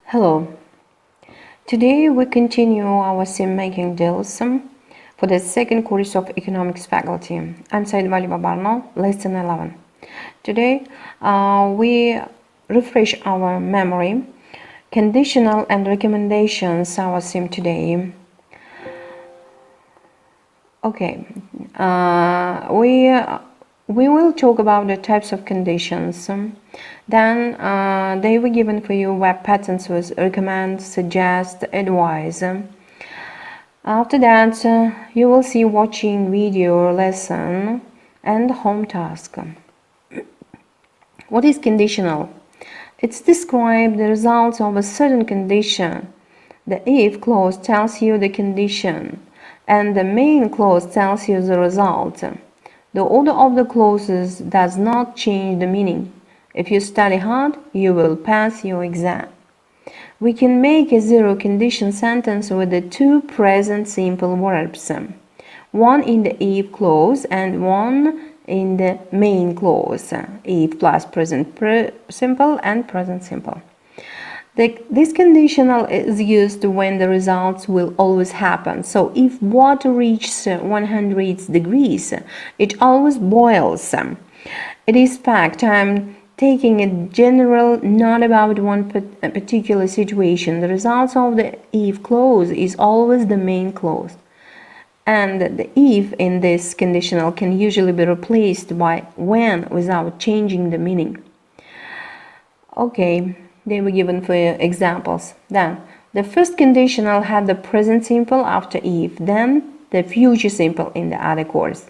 Hello. Today we continue our sim making drills for the second course of economics faculty. I'm Saydivaliyeva Barno, lesson 11. Today we refresh our memory. Conditional and recommendations our sim today. Okay. We will talk about the types of conditions. Then they were given for you web patterns with recommend, suggest, advise. After that, you will see watching video lesson and home task. What is conditional? It's describe the results of a certain condition. The if clause tells you the condition, and the main clause tells you the result. The order of the clauses does not change the meaning. If you study hard, you will pass your exam. We can make a zero condition sentence with the two present simple verbs, one in the if clause and one in the main clause, if plus present simple and present simple. This conditional is used when the results will always happen. So if water reaches 100 degrees, it always boils. It is fact. I'm taking a general, not about one particular situation. The results of the if clause is always the main clause. And the if in this conditional can usually be replaced by when without changing the meaning. Okay. They were given for examples. Then, the first conditional had the present simple after if, then the future simple in the other course.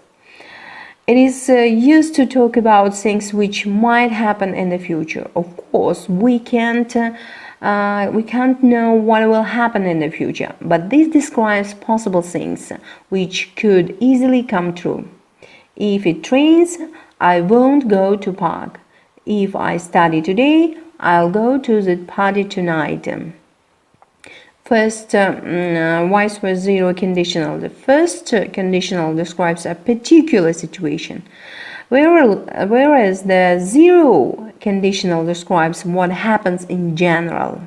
It is used to talk about things which might happen in the future. Of course, we can't know what will happen in the future, but this describes possible things which could easily come true. If it rains, I won't go to park. If I study today, I'll go to the party tonight. First, vice versa zero conditional. The first conditional describes a particular situation, whereas the zero conditional describes what happens in general.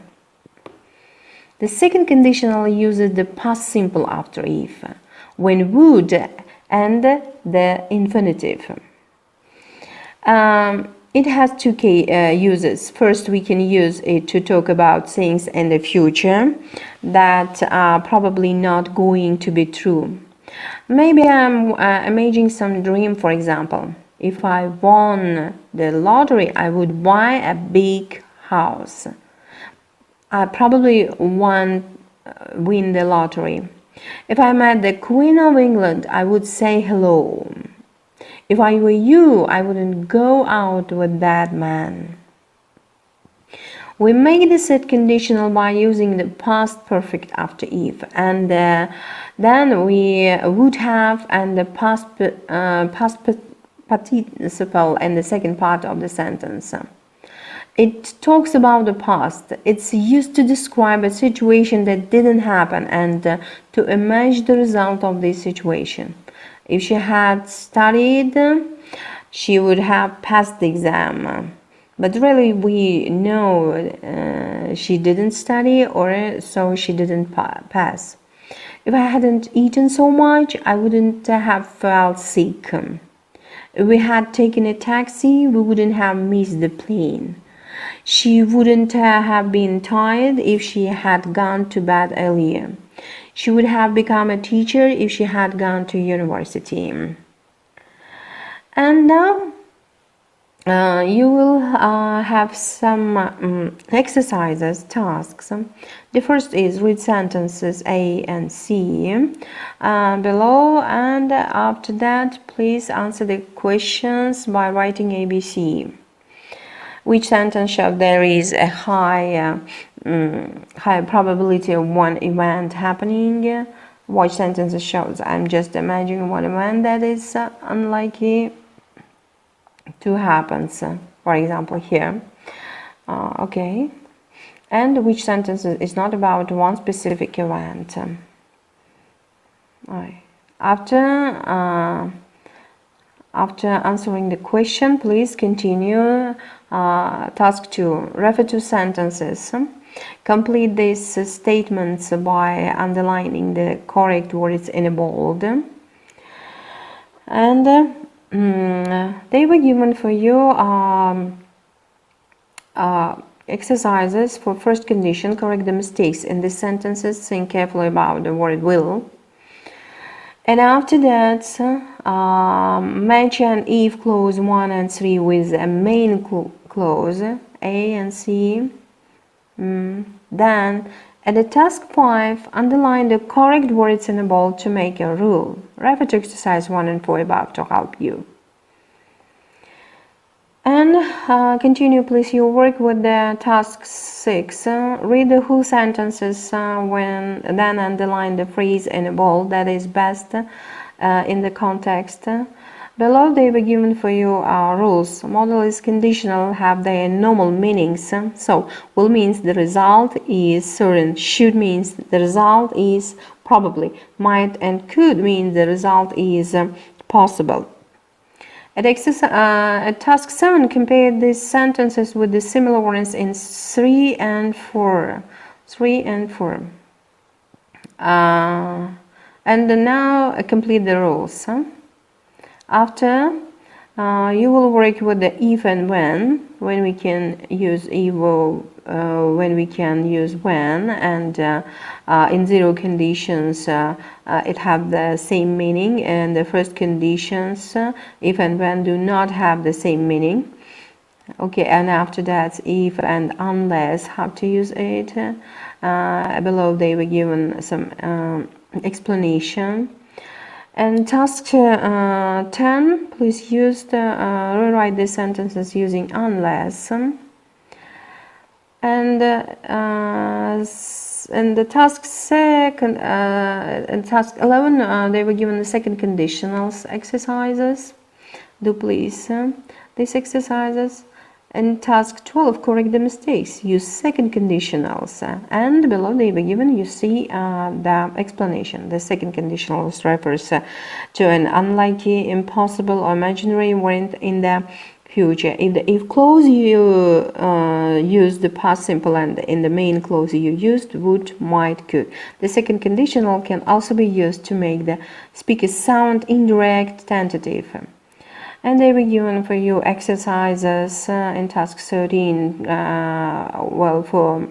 The second conditional uses the past simple after if, when would and the infinitive. It has two uses. First, we can use it to talk about things in the future that are probably not going to be true. Maybe I'm imagining some dream, for example. If I won the lottery, I would buy a big house. I probably win the lottery. If I met the Queen of England, I would say hello. If I were you, I wouldn't go out with that man. We make the set conditional by using the past perfect after if, and then we would have and the past participle in the second part of the sentence. It talks about the past. It's used to describe a situation that didn't happen and to imagine the result of this situation. If she had studied, she would have passed the exam. But really, we know she didn't study, or so she didn't pass. If I hadn't eaten so much, I wouldn't have felt sick. If we had taken a taxi, we wouldn't have missed the plane. She wouldn't have been tired if she had gone to bed earlier. She would have become a teacher if she had gone to university. And now you will have some exercises, tasks. The first is read sentences A and C below, and after that, please answer the questions by writing ABC. Which sentence shows there is a high probability of one event happening? Which sentence shows I'm just imagining one event that is unlikely to happen? For example, here. Okay. And which sentence is not about one specific event? After answering the question, please continue task 2. Refer to sentences Complete these statements by underlining the correct words in bold. And they were given for you exercises for first condition. Correct the mistakes in the sentences. Think carefully about the word will. And after that, match an if clause 1 and 3 with a main clause A and C. Then, at the task 5, underline the correct words in bold to make a rule. Refer to exercise 1 and 4 above to help you. And continue please your work with the task 6. Read the whole sentences then underline the phrase in bold that is best in the context. Below they were given for you rules. Model is conditional, have their normal meanings. So, will means the result is certain, should means the result is probably, might and could mean the result is possible. At task 7, compare these sentences with the similar ones in 3 and 4. 3 and 4. And now complete the rules. After, you will work with the if and when we can use evo, when we can use when, and in zero conditions it have the same meaning, and the first conditions if and when do not have the same meaning. Okay, and after that if and unless have to use it. Below they were given some explanation. And task 10, please use rewrite the sentences using unless. And the task second and task 11, they were given the second conditionals exercises. Do please these exercises. And task 12, correct the mistakes. Use second conditionals. And below they were given, you see the explanation. The second conditionals refers to an unlikely, impossible, or imaginary event in the future. If the if clause you used the past simple, and in the main clause you used would, might, could. The second conditional can also be used to make the speaker sound indirect, tentative. And they were given for you exercises in task 13, well, for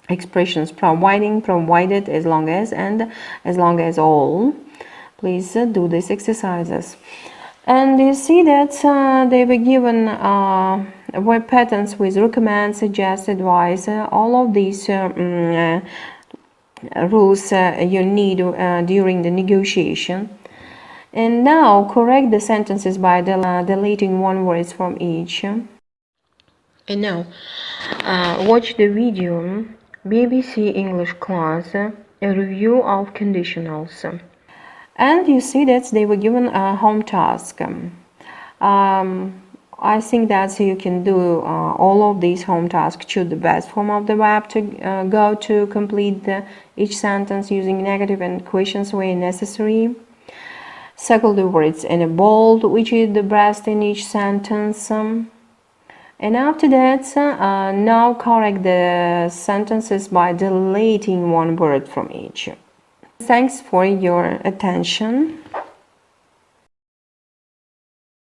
expressions provided, as long as, and as long as all. Please do these exercises. And you see that they were given web patterns with recommend, suggest, advise. All of these rules you need during the negotiation. And now correct the sentences by deleting one word from each. And now watch the video BBC English class, a review of conditionals. And you see that they were given a home task. I think that you can do all of these home tasks. Choose the best form of the verb to go to complete each sentence using negative and questions where necessary. Circle the words in a bold, which is the best in each sentence. And after that, now correct the sentences by deleting one word from each. Thanks for your attention.